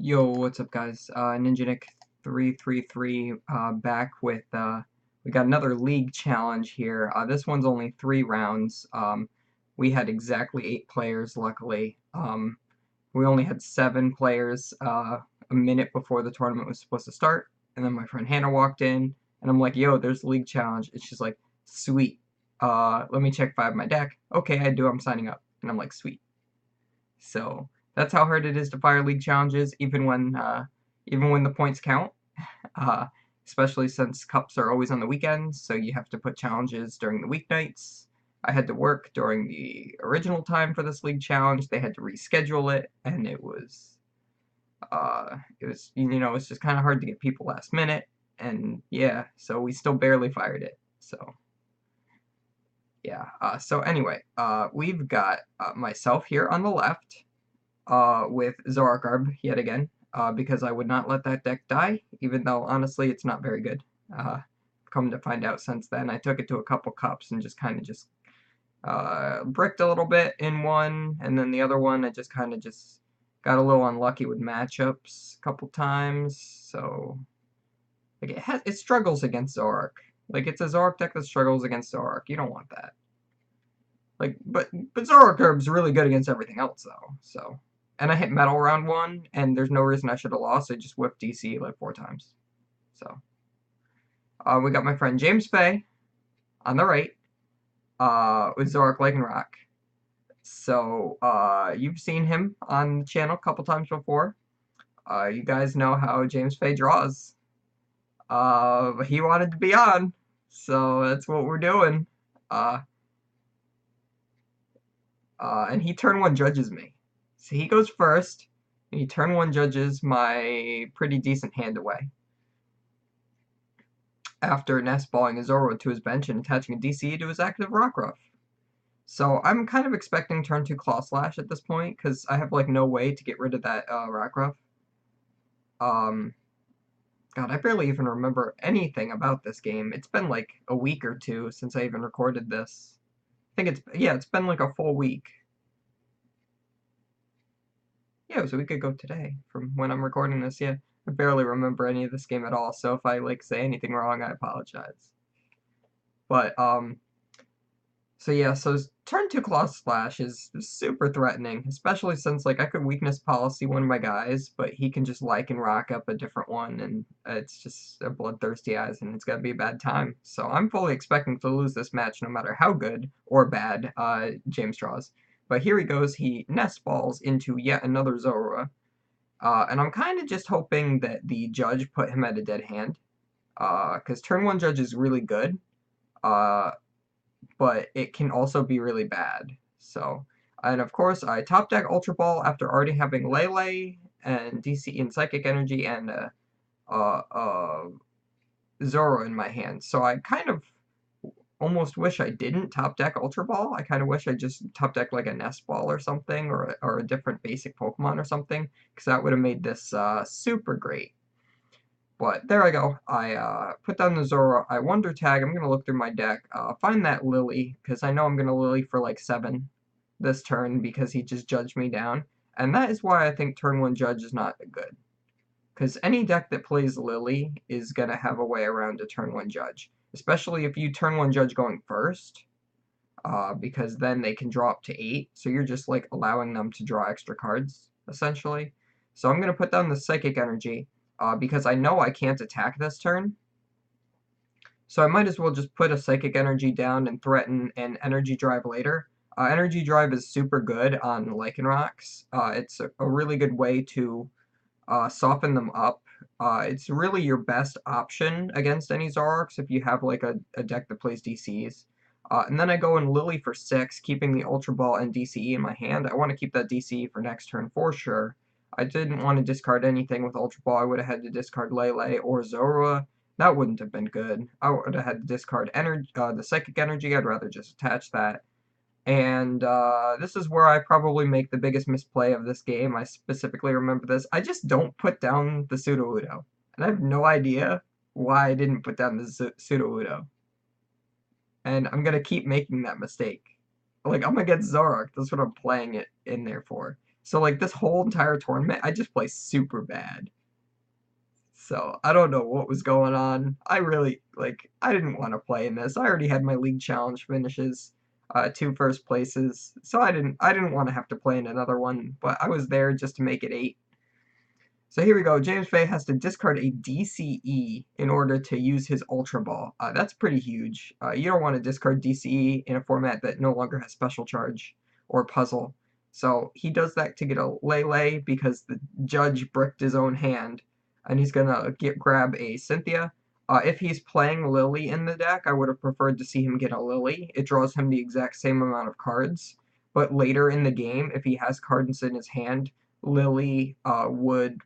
Yo, what's up guys? NinjaNick333 back with we got another league challenge here. This one's only 3 rounds. We had exactly 8 players, luckily. We only had 7 players a minute before the tournament was supposed to start, and then my friend Hannah walked in, and I'm like, yo, there's the league challenge. And she's like, sweet. Let me check 5 my deck. Okay, I do, I'm signing up. And I'm like, sweet. So that's how hard it is to fire league challenges, even when the points count. Uh, Especially since cups are always on the weekends, so you have to put challenges during the weeknights. I had to work during the original time for this league challenge. They had to reschedule it, and it's just kind of hard to get people last minute. And yeah, so we still barely fired it. So yeah. So anyway, we've got myself here on the left, with ZoroGarb yet again, because I would not let that deck die, even though honestly it's not very good. Come to find out since then, I took it to a couple cups and just kind of just bricked a little bit in one, and then the other one I just kind of just got a little unlucky with matchups a couple times. So like it struggles against Zoroark. Like it's a Zoroark deck that struggles against Zoroark. You don't want that. Like, but ZoroGarb's really good against everything else though. So, and I hit metal round 1, and there's no reason I should have lost. I just whipped DC like 4 times. So, we got my friend James Fay on the right, with Zoroark, Lycanroc. So, you've seen him on the channel a couple times before. You guys know how James Fay draws. He wanted to be on, so that's what we're doing. And he turn 1 judges me. So he goes first, and he turn 1 judges my pretty decent hand away. After nest balling a Zororoc to his bench and attaching a DC to his active Rock Ruff. So I'm kind of expecting turn 2 Claw Slash at this point, because I have like no way to get rid of that Rock Ruff. God, I barely even remember anything about this game. It's been like a week or 2 since I even recorded this. I think it's been like a full week. Yeah, it was a week ago today from when I'm recording this. Yeah, I barely remember any of this game at all, so if I like say anything wrong, I apologize. But so yeah, so turn 2 Claw Slash is super threatening, especially since like I could weakness policy one of my guys, but he can just Lycanroc up a different one, and it's just a bloodthirsty eyes, and it's gonna be a bad time. So I'm fully expecting to lose this match, no matter how good or bad James draws. But here he goes, he nest balls into yet another Zororoc. And I'm kind of just hoping that the judge put him at a dead hand, because turn 1 judge is really good, but it can also be really bad. So, and of course, I top deck Ultra Ball after already having Lele and DC and Psychic Energy and Zoro in my hand. So I kind of almost wish I didn't top deck Ultra Ball. I kind of wish I just top deck like a Nest Ball or something, or a different basic Pokemon or something, because that would have made this super great. But there I go. I put down the Zoro. I Wonder Tag. I'm going to look through my deck, find that Lily, because I know I'm going to Lily for like 7 this turn because he just judged me down. And that is why I think turn 1 judge is not good. Because any deck that plays Lily is going to have a way around a turn 1 judge. Especially if you turn 1 judge going first, because then they can draw up to 8. So you're just like allowing them to draw extra cards, essentially. So I'm going to put down the Psychic Energy, because I know I can't attack this turn. So I might as well just put a Psychic Energy down and threaten an Energy Drive later. Energy Drive is super good on Lycanrocs. It's a really good way to soften them up. It's really your best option against any Zoroarks if you have like a deck that plays DCs. And then I go in Lily for 6, keeping the Ultra Ball and DCE in my hand. I want to keep that DCE for next turn for sure. I didn't want to discard anything with Ultra Ball. I would have had to discard Lele or Zoroark. That wouldn't have been good. I would have had to discard the Psychic Energy. I'd rather just attach that. And this is where I probably make the biggest misplay of this game. I specifically remember this. I just don't put down the Sudowoodo. And I have no idea why I didn't put down the Sudowoodo. And I'm going to keep making that mistake. Like, I'm against Zoroark. That's what I'm playing it in there for. So like this whole entire tournament, I just play super bad. So I don't know what was going on. I really like I didn't want to play in this. I already had my league challenge finishes, 2 first places. So I didn't want to have to play in another one, but I was there just to make it 8. So here we go. James Fay has to discard a DCE in order to use his Ultra Ball. That's pretty huge. You don't want to discard DCE in a format that no longer has Special Charge or Puzzle. So he does that to get a Lele because the judge bricked his own hand, and he's gonna grab a Cynthia. If he's playing Lily in the deck, I would have preferred to see him get a Lily. It draws him the exact same amount of cards. But later in the game, if he has cards in his hand, Lily would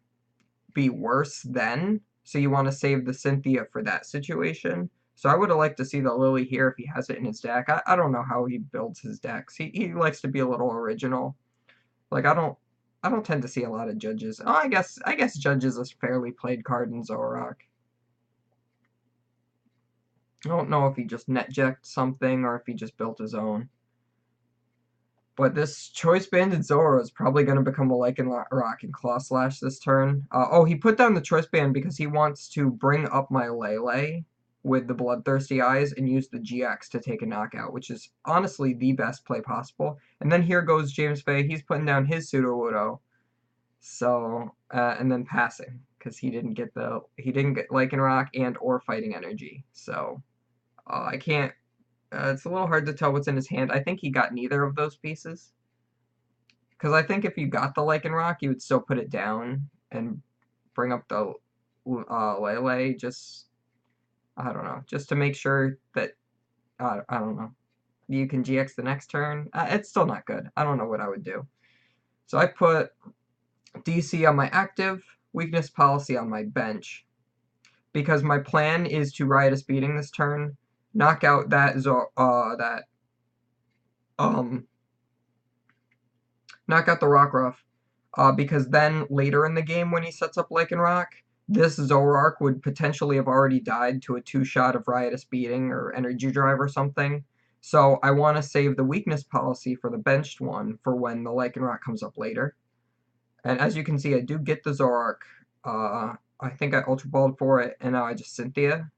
be worse then, so you want to save the Cynthia for that situation. So I would have liked to see the Lily here if he has it in his deck. I don't know how he builds his decks. He likes to be a little original. Like I don't tend to see a lot of judges. Oh, I guess Judge is a fairly played card in Zoroark. I don't know if he just netjacked something or if he just built his own. But this Choice Banded Zoro is probably going to become a Lycanroc and Claw Slash this turn. Oh, he put down the Choice Band because he wants to bring up my Lele with the Bloodthirsty Eyes and use the GX to take a knockout, which is honestly the best play possible. And then here goes James Fay. He's putting down his Sudowoodo. So, and then passing because he didn't get Lycanroc and or Fighting Energy. So, I can't it's a little hard to tell what's in his hand. I think he got neither of those pieces. Because I think if you got the Lycanroc, you would still put it down and bring up the Lele. Just, I don't know. Just to make sure that, I don't know. You can GX the next turn. It's still not good. I don't know what I would do. So I put DC on my active, weakness policy on my bench. Because my plan is to Riotous Beating this turn, knock out that knock out the Rockruff, because then later in the game when he sets up Lycanroc, this Zoroark would potentially have already died to a 2-shot of Riotous Beating or Energy Drive or something. So I want to save the weakness policy for the benched one for when the Lycanroc comes up later. And as you can see, I do get the Zoroark. I think I Ultra Balled for it, and now I just Cynthia.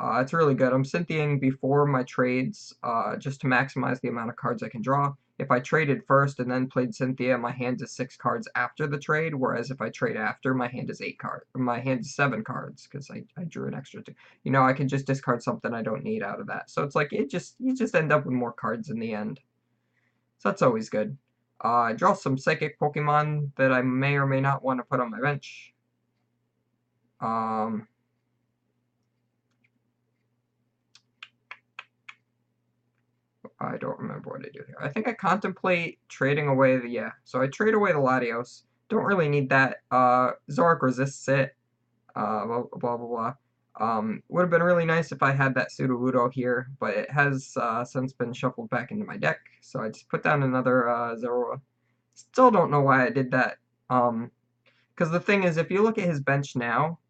It's really good. I'm Cynthiaing before my trades, just to maximize the amount of cards I can draw. If I traded first and then played Cynthia, my hand is 6 cards after the trade, whereas if I trade after, my hand is 8 cards. My hand is 7 cards, because I drew an extra 2. You know, I can just discard something I don't need out of that. So it's like, you just end up with more cards in the end. So that's always good. I draw some Psychic Pokemon that I may or may not want to put on my bench. I don't remember what I do here. I think I contemplate trading away so I trade away the Latios. Don't really need that. Zoroark resists it. Blah, blah, blah, blah. Would have been really nice if I had that Sudowoodo here, but it has since been shuffled back into my deck, so I just put down another Zoroark. Still don't know why I did that. Because the thing is, if you look at his bench now,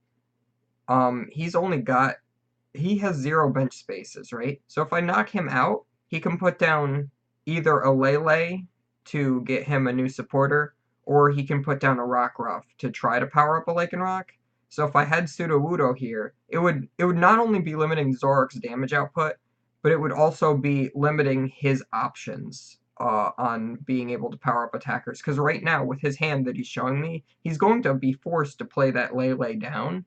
he has 0 bench spaces, right? So if I knock him out, he can put down either a Lele to get him a new supporter, or he can put down a Rockruff to try to power up a Lycanroc. So if I had Sudowoodo here, it would not only be limiting Zoroark's damage output, but it would also be limiting his options on being able to power up attackers. Because right now, with his hand that he's showing me, he's going to be forced to play that Lele down.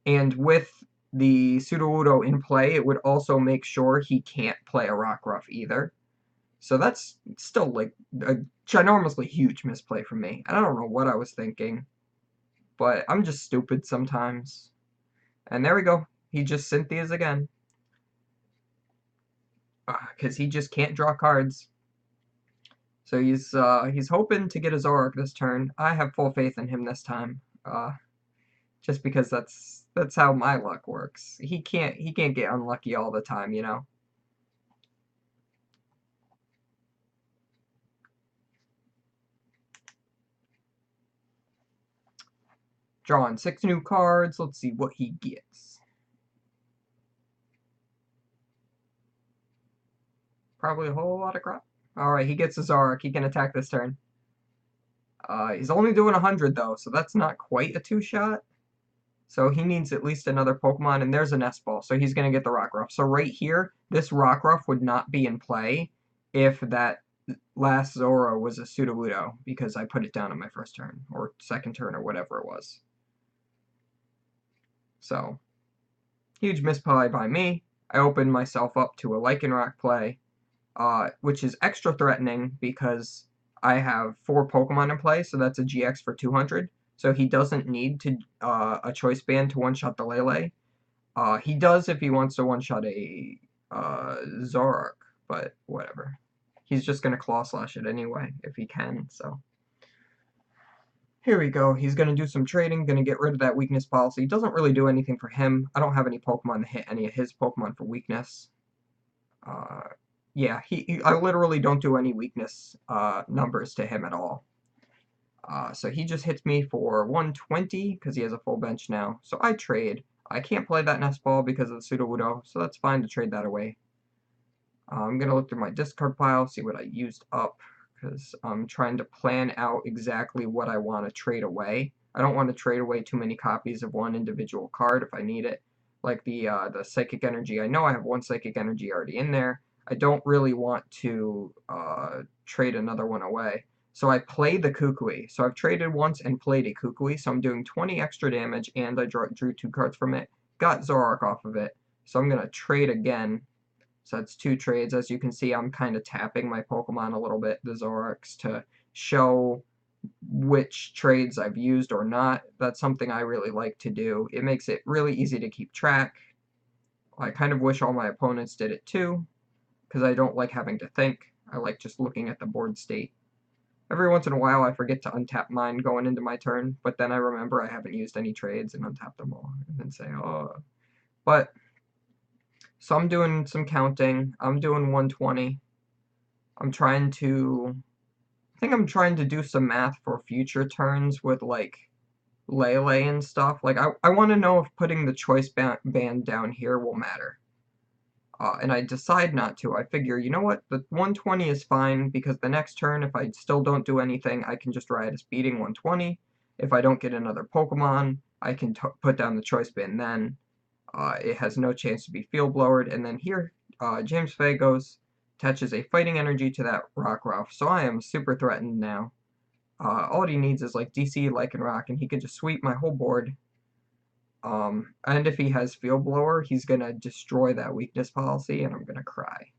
And with the Sudowoodo in play, it would also make sure he can't play a Rockruff either. So that's still like a ginormously huge misplay for me. I don't know what I was thinking, but I'm just stupid sometimes. And there we go. He just Cynthia's again. Because he just can't draw cards. So he's hoping to get a Zoroark this turn. I have full faith in him this time. Just because that's how my luck works. He can't get unlucky all the time, you know. Drawing 6 new cards. Let's see what he gets. Probably a whole lot of crap. Alright, he gets a Zoroark. He can attack this turn. He's only doing 100 though, so that's not quite a two-shot. So he needs at least another Pokemon, and there's a Nest Ball, so he's going to get the Rockruff. So right here, this Rockruff would not be in play if that last Zoro was a Sudowoodo, because I put it down on my first turn, or second turn, or whatever it was. So, huge misplay by me. I opened myself up to a Lycanroc play, which is extra threatening because I have 4 Pokemon in play, so that's a GX for 200. So he doesn't need to a Choice Band to one-shot the Lele. He does if he wants to one-shot a Zoroark, but whatever. He's just going to Claw Slash it anyway, if he can, so. Here we go. He's going to do some trading, going to get rid of that weakness policy. It doesn't really do anything for him. I don't have any Pokemon to hit any of his Pokemon for weakness. Yeah, I literally don't do any weakness numbers to him at all. So he just hits me for 120 because he has a full bench now. So I trade. I can't play that Nest Ball because of the Sudowoodo, so that's fine to trade that away. I'm going to look through my discard pile, see what I used up, because I'm trying to plan out exactly what I want to trade away. I don't want to trade away too many copies of one individual card if I need it. Like the Psychic Energy, I know I have 1 Psychic Energy already in there. I don't really want to trade another one away. So I play the Kukui. So I've traded once and played a Kukui, so I'm doing 20 extra damage, and I drew 2 cards from it. Got Zoroark off of it, so I'm going to trade again. So that's 2 trades. As you can see, I'm kind of tapping my Pokemon a little bit, the Zoroarks, to show which trades I've used or not. That's something I really like to do. It makes it really easy to keep track. I kind of wish all my opponents did it too, because I don't like having to think. I like just looking at the board state. Every once in a while, I forget to untap mine going into my turn, but then I remember I haven't used any trades and untap them all, and then say, oh. But, so I'm doing some counting. I'm doing 120. I think I'm trying to do some math for future turns with, like, Lele and stuff. Like, I want to know if putting the choice band down here will matter. And I decide not to. I figure, you know what, the 120 is fine, because the next turn, if I still don't do anything, I can just ride as beating 120. If I don't get another Pokemon, I can put down the choice band then. It has no chance to be field blowered. And then here, James Fay goes, attaches a fighting energy to that Rockruff. So I am super threatened now. All he needs is like DC, Lycanroc, and he can just sweep my whole board. And if he has Field Blower, he's going to destroy that weakness policy, and I'm going to cry.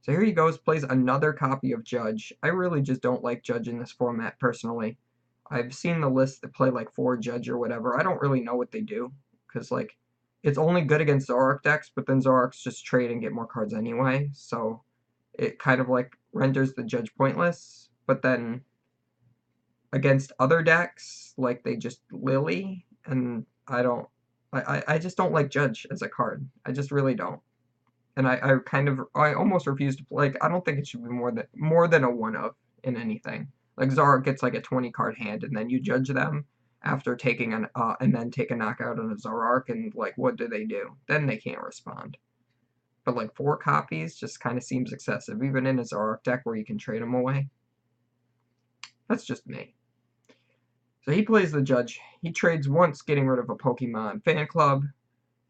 So here he goes, plays another copy of Judge. I really just don't like Judge in this format, personally. I've seen the list that play, like, 4 Judge or whatever. I don't really know what they do, because, like, it's only good against Zoroark decks, but then Zoroarks just trade and get more cards anyway, so it kind of, like, renders the Judge pointless. But then, against other decks, like, they just Lily, and I just don't like Judge as a card. I just really don't. And I almost refuse to play. Like, I don't think it should be more than a 1-of in anything. Like, Zoroark gets like a 20-card hand, and then you judge them after taking and then take a knockout on a Zoroark, and like, what do? Then they can't respond. But like 4 copies just kind of seems excessive, even in a Zoroark deck where you can trade them away. That's just me. So he plays the Judge. He trades once, getting rid of a Pokemon fan club.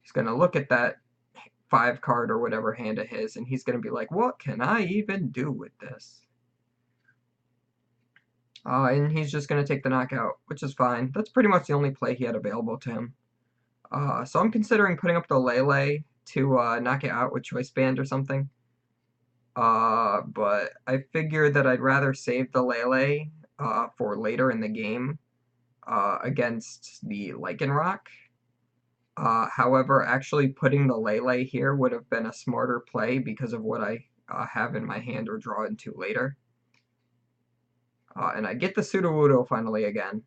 He's going to look at that 5-card or whatever hand of his, and he's going to be like, what can I even do with this? And he's just going to take the knockout, which is fine. That's pretty much the only play he had available to him. So I'm considering putting up the Lele to knock it out with Choice Band or something. But I figured that I'd rather save the Lele for later in the game. Against the Lycanroc. However, actually putting the Lele here would have been a smarter play because of what I have in my hand or draw into later. And I get the Sudowoodo finally again.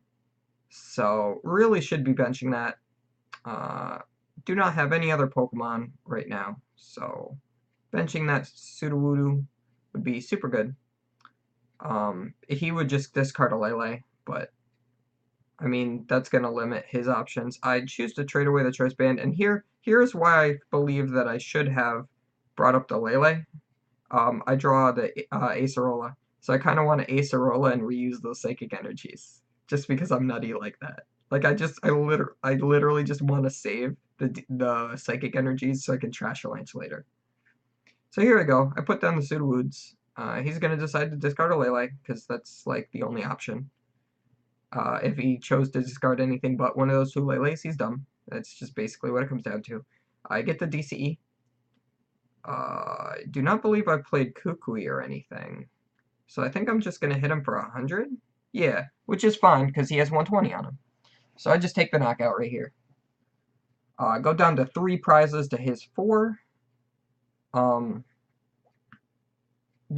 So, really should be benching that. Do not have any other Pokemon right now. So, benching that Sudowoodo would be super good. He would just discard a Lele, but I mean, that's going to limit his options. I choose to trade away the Choice Band, and here's why I believe that I should have brought up the Lele. I draw the Acerola. So I kind of want to Acerola and reuse those Psychic Energies, just because I'm nutty like that. Like I literally just want to save the Psychic Energies so I can trash a Lance later. So here we go. I put down the Sudowoods. He's gonna decide to discard a Lele because that's like the only option. If he chose to discard anything but one of those two Leles, he's dumb. That's just basically what it comes down to. I get the DCE. I do not believe I've played Kukui or anything. So I think I'm just going to hit him for 100? Yeah, which is fine because he has 120 on him. So I just take the knockout right here. Go down to 3 prizes to his 4. The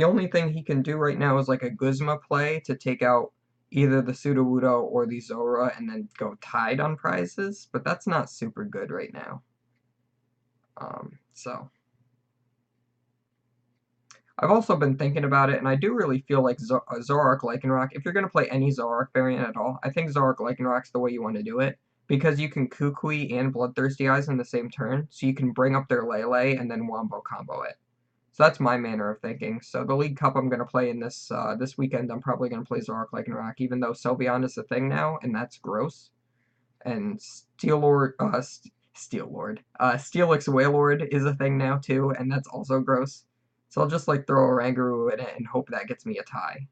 only thing he can do right now is like a Guzma play to take out either the Sudowoodo or the Zora and then go tied on prizes, but that's not super good right now. So I've also been thinking about it, and I do really feel like Zoroark Lycanroc, if you're going to play any Zoroark variant at all, I think Zoroark Lycanroc's the way you want to do it, because you can Kukui and Bloodthirsty Eyes in the same turn, so you can bring up their Lele and then Wombo combo it. So that's my manner of thinking. So the League Cup I'm going to play in this this weekend, I'm probably going to play Zoroark Lycanroc, even though Sylveon is a thing now, and that's gross. And Steelix Wailord is a thing now too, and that's also gross. So I'll just like throw a Rangaroo in it and hope that gets me a tie.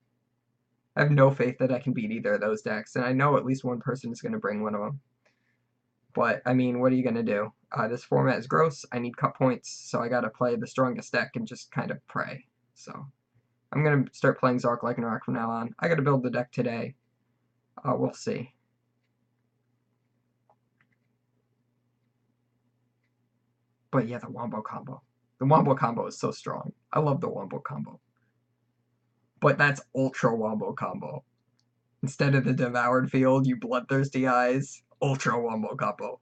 I have no faith that I can beat either of those decks, and I know at least one person is going to bring one of them. But, I mean, what are you going to do? This format is gross, I need cut points, so I gotta play the strongest deck and just kind of pray. So, I'm going to start playing Zoroark Lycanroc from now on. I gotta build the deck today. We'll see. But yeah, the Wombo combo. The Wombo combo is so strong. I love the Wombo combo. But that's Ultra Wombo combo. Instead of the Devoured Field, you Bloodthirsty Eyes, Ultra Wombo combo.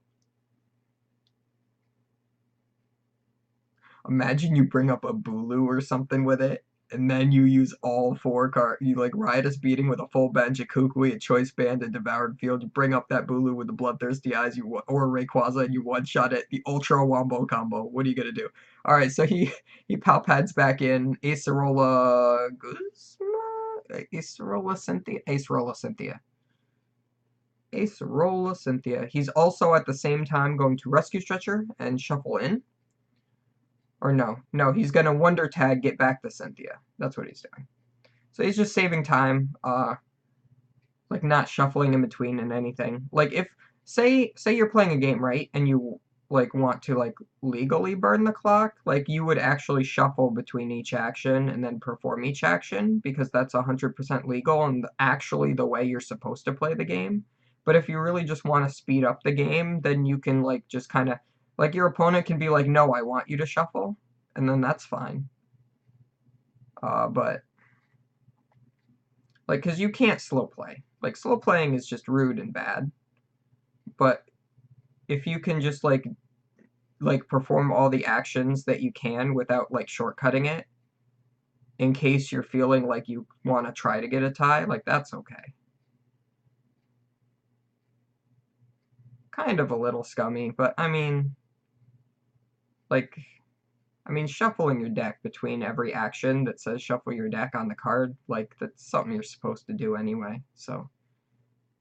Imagine you bring up a Bulu or something with it, and then you use all 4 cards. You like Riotous Beating with a full bench, a Kukui, a Choice Band, a Devoured Field. You bring up that Bulu with the Bloodthirsty Eyes, or Rayquaza, and you one-shot it. The Ultra Wombo combo. What are you gonna do? All right, so he Palpads back in. Acerola Guzma, Acerola Cynthia, Acerola Cynthia. Acerola Cynthia. He's also at the same time going to Rescue Stretcher and Shuffle in. Or no, he's gonna Wonder Tag, get back to Cynthia. That's what he's doing. So he's just saving time, like not shuffling in between and anything. Like if say you're playing a game, right, and you like want to like legally burn the clock, like you would actually shuffle between each action and then perform each action because that's 100% legal and actually the way you're supposed to play the game. But if you really just want to speed up the game, then you can like just kind of like your opponent can be like, no, I want you to shuffle, and then that's fine. But like, cause you can't slow play. Like slow playing is just rude and bad. But if you can just like perform all the actions that you can without like shortcutting it, in case you're feeling like you want to try to get a tie, like that's okay. Kind of a little scummy, but I mean, like, shuffling your deck between every action that says shuffle your deck on the card, like, that's something you're supposed to do anyway. So,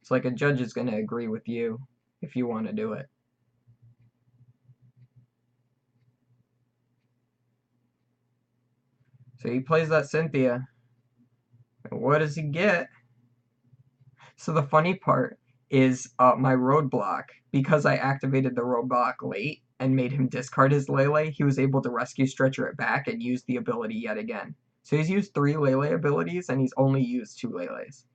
it's like a judge is going to agree with you if you want to do it. So he plays that Cynthia. And what does he get? So the funny part is my roadblock, because I activated the roadblock late and made him discard his Lele, he was able to Rescue Stretcher it back and use the ability yet again. So he's used 3 Lele abilities and he's only used 2 Leles.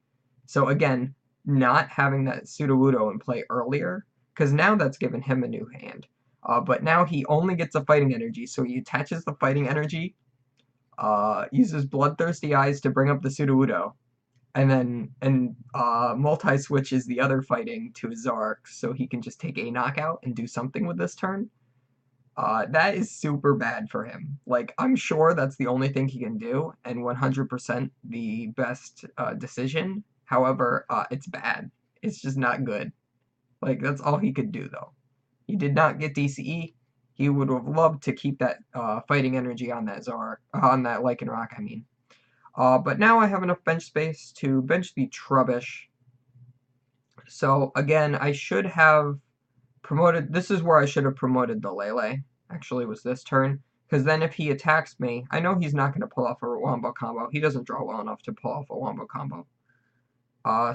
So again, not having that Sudowoodo in play earlier, because now that's given him a new hand. But now he only gets a Fighting Energy, so he attaches the Fighting Energy, uses Bloodthirsty Eyes to bring up the Sudowoodo, and then multi-switches the other fighting to Zoroark, so he can just take a knockout and do something with this turn. That is super bad for him. Like, I'm sure that's the only thing he can do, and 100% the best decision. However, it's bad. It's just not good. Like, that's all he could do, though. He did not get DCE. He would have loved to keep that fighting energy on that Zoroark, on that Lycanroc, I mean. But now I have enough bench space to bench the Trubbish. So again, I should have promoted, this is where I should have promoted the Lele, actually was this turn, because then if he attacks me, I know he's not going to pull off a Wombo combo. He doesn't draw well enough to pull off a Wombo combo.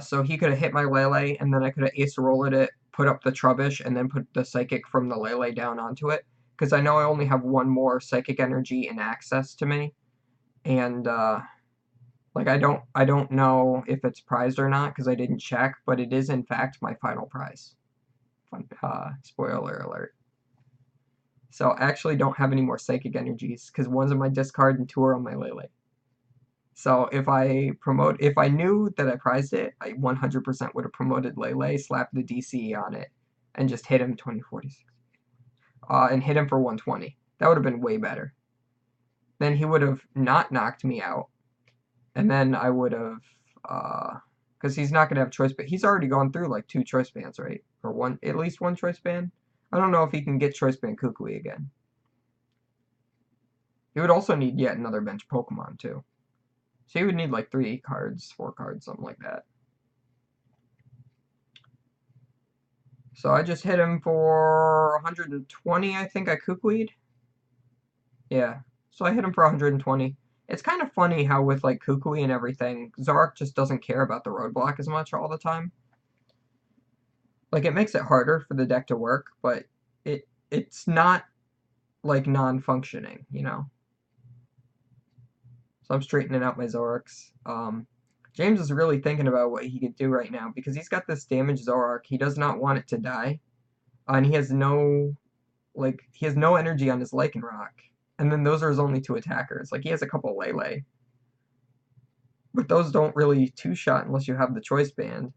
So he could have hit my Lele, and then I could have Ace-rolled it, put up the Trubbish, and then put the Psychic from the Lele down onto it, because I know I only have one more Psychic Energy in access to me, and, like, I don't know if it's prized or not, because I didn't check, but it is, in fact, my final prize. Spoiler alert. So I actually don't have any more Psychic Energies, because one's in my discard and two are on my Lele. So if I knew that I prized it, I 100% would have promoted Lele, slapped the DCE on it, and just hit him 2046. And hit him for 120. That would have been way better. Then he would have not knocked me out, and then I would have, because he's not going to have choice, but he's already gone through like 2 choice bands, right? Or one, at least 1 choice band. I don't know if he can get choice band Kukui again. He would also need yet another bench Pokemon too. So he would need like 3 cards, 4 cards, something like that. So I just hit him for 120, I think I Kukui'd. Yeah, so I hit him for 120. It's kind of funny how with like Kukui and everything, Zoroark just doesn't care about the roadblock as much all the time. Like, it makes it harder for the deck to work, but it's not like non-functioning, you know? So I'm straightening out my Zoroarks. James is really thinking about what he could do right now, because he's got this damaged Zoroark. He does not want it to die. And he has no energy on his Lycanroc. And then those are his only 2 attackers. Like, he has a couple Lele. But those don't really 2-shot unless you have the choice band.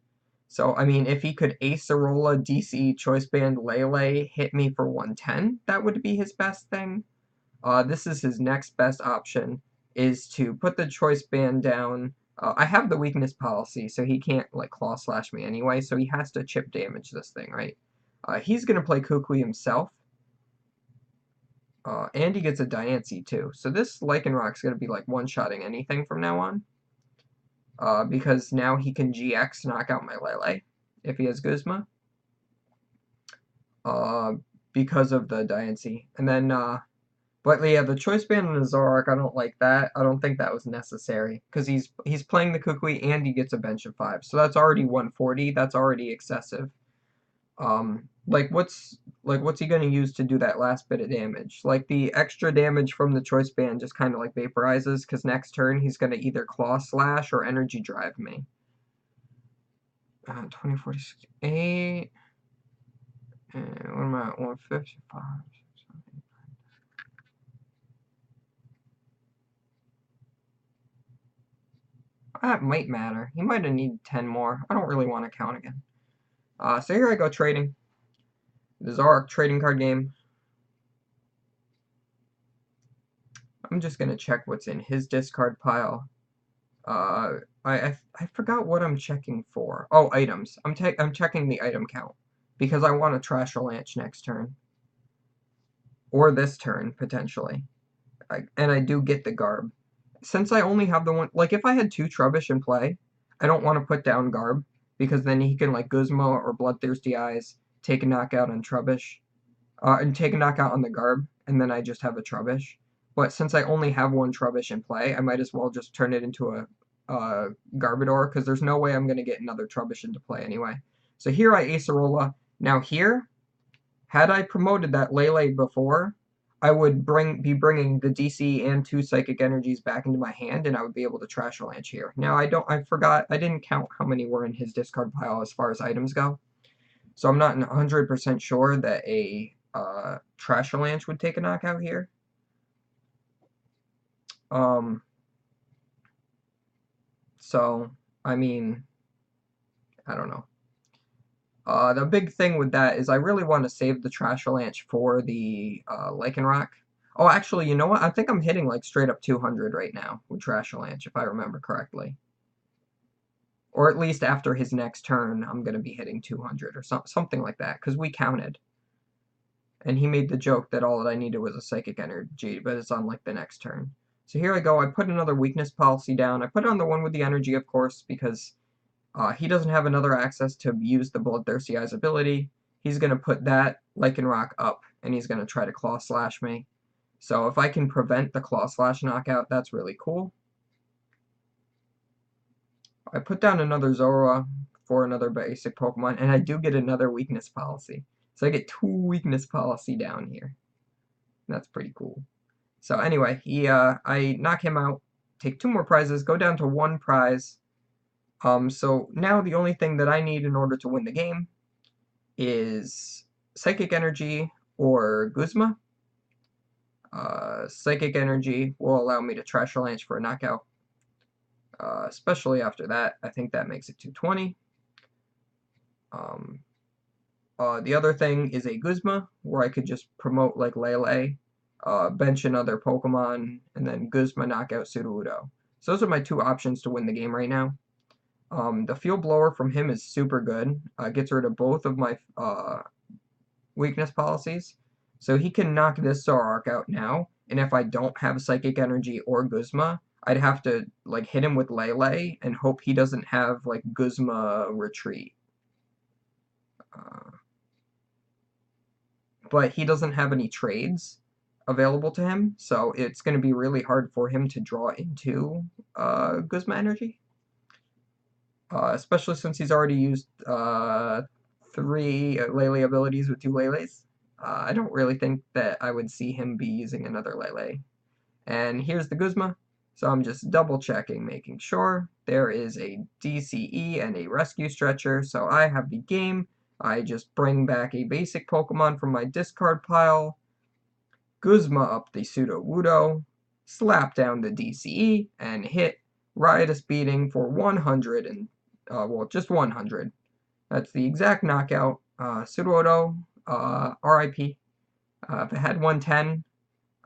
So, I mean, if he could Acerola, DC, choice band, Lele, hit me for 110, that would be his best thing. This is his next best option, is to put the choice band down. I have the weakness policy, so he can't, like, claw slash me anyway, so he has to chip damage this thing, right? He's going to play Kukui himself. And he gets a Diancie, too. So this Lycanroc's going to be, like, one-shotting anything from now on. Because now he can GX knock out my Lele, if he has Guzma. Because of the Diancie. And then, but yeah, the choice band on the Zoroark, I don't like that. I don't think that was necessary, because he's playing the Kukui and he gets a bench of 5. So that's already 140, that's already excessive. What's he going to use to do that last bit of damage? Like, the extra damage from the choice band just kind of like vaporizes, because next turn he's going to either claw slash or energy drive me. 2048. And what am I at? 155. That might matter. He might have needed 10 more. I don't really want to count again. So here I go trading. The Zoroark trading card game. I'm just going to check what's in his discard pile. I forgot what I'm checking for. Oh, items. I'm checking the item count, because I want to Trashalanche next turn. Or this turn, potentially. And I do get the Garb. Since I only have the one... Like, if I had 2 Trubbish in play, I don't want to put down Garb, because then he can, like, Guzma or Bloodthirsty Eyes, take a knockout on Trubbish, and take a knockout on the Garb, and then I just have a Trubbish. But since I only have 1 Trubbish in play, I might as well just turn it into a Garbodor, because there's no way I'm going to get another Trubbish into play anyway. So here I Acerola. Now here, had I promoted that Lele before, I would be bringing the DC and 2 Psychic Energies back into my hand, and I would be able to Trashalanche here. Now, I forgot, I didn't count how many were in his discard pile as far as items go. So I'm not 100% sure that a Trashalanche would take a knockout here. So, I mean, I don't know. The big thing with that is I really want to save the Trashalanche for the Lycanroc. Oh, actually, you know what? I think I'm hitting like straight up 200 right now with Trashalanche, if I remember correctly. Or at least after his next turn, I'm going to be hitting 200 or something like that, because we counted. And he made the joke that all that I needed was a Psychic Energy, but it's on like the next turn. So here I go, I put another weakness policy down. I put it on the one with the energy, of course, because he doesn't have another access to use the Bloodthirsty Eyes ability. He's going to put that Lycanroc up, and he's going to try to Claw Slash me. So if I can prevent the Claw Slash knockout, that's really cool. I put down another Zororoc for another basic Pokemon, and I do get another weakness policy. So I get 2 weakness policy down here. That's pretty cool. So anyway, I knock him out, take 2 more prizes, go down to 1 prize. So now the only thing that I need in order to win the game is Psychic Energy or Guzma. Psychic Energy will allow me to Trash Avalanche for a knockout. Especially after that, I think that makes it 220. The other thing is a Guzma, where I could just promote like Lele, bench another Pokemon, and then Guzma knockout Sudowoodo. So those are my 2 options to win the game right now. The Field Blower from him is super good. Gets rid of both of my weakness policies. So he can knock this Zoroark out now, and if I don't have Psychic Energy or Guzma, I'd have to like hit him with Lele and hope he doesn't have like Guzma Retreat. But he doesn't have any trades available to him, so it's going to be really hard for him to draw into Guzma Energy. Especially since he's already used 3 Lele abilities with 2 Leles. I don't really think that I would see him be using another Lele. And here's the Guzma. So I'm just double checking, making sure. There is a DCE and a Rescue Stretcher, so I have the game. I just bring back a basic Pokemon from my discard pile, Guzma up the Sudowoodo, slap down the DCE, and hit Riotous Beating for 100, and, well, just 100. That's the exact knockout. Sudowoodo, RIP. If it had 110,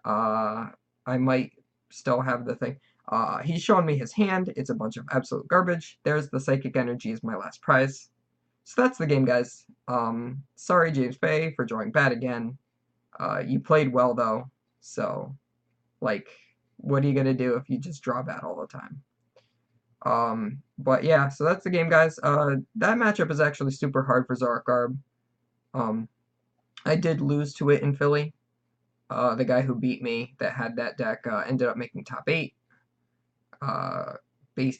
I might still have the thing. He's showing me his hand. It's a bunch of absolute garbage. There's the Psychic Energy as my last prize. So that's the game, guys. Sorry, James Fay, for drawing bad again. You played well, though. So, like, what are you going to do if you just draw bad all the time? But yeah, so that's the game, guys. That matchup is actually super hard for ZoroGarb. I did lose to it in Philly. The guy who beat me that had that deck ended up making top 8.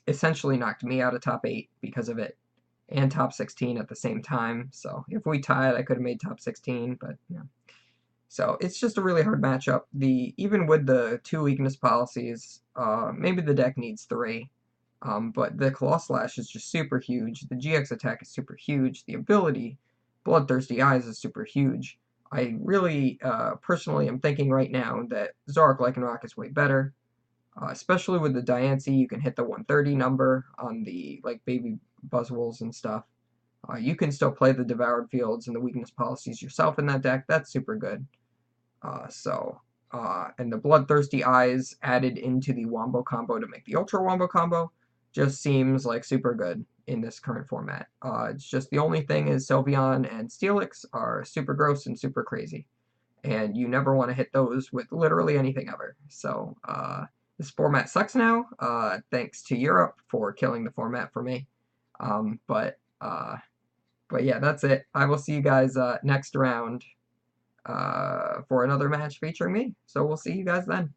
Essentially knocked me out of top 8 because of it, and top 16 at the same time. So if we tied, I could have made top 16, but yeah. So it's just a really hard matchup. Even with the 2 weakness policies, maybe the deck needs 3. But the Claw Slash is just super huge. The GX attack is super huge. The ability, Bloodthirsty Eyes, is super huge. I really, personally, am thinking right now that Zoroark Lycanroc is way better. Especially with the Diancie, you can hit the 130 number on the, like, baby Buzzwoles and stuff. You can still play the Devoured Fields and the weakness policies yourself in that deck. That's super good. And the Bloodthirsty Eyes added into the Wombo combo to make the Ultra Wombo combo just seems like super good in this current format. It's just the only thing is Sylveon and Steelix are super gross and super crazy. And you never want to hit those with literally anything ever. So, this format sucks now. Thanks to Europe for killing the format for me. But yeah, that's it. I will see you guys next round for another match featuring me. So we'll see you guys then.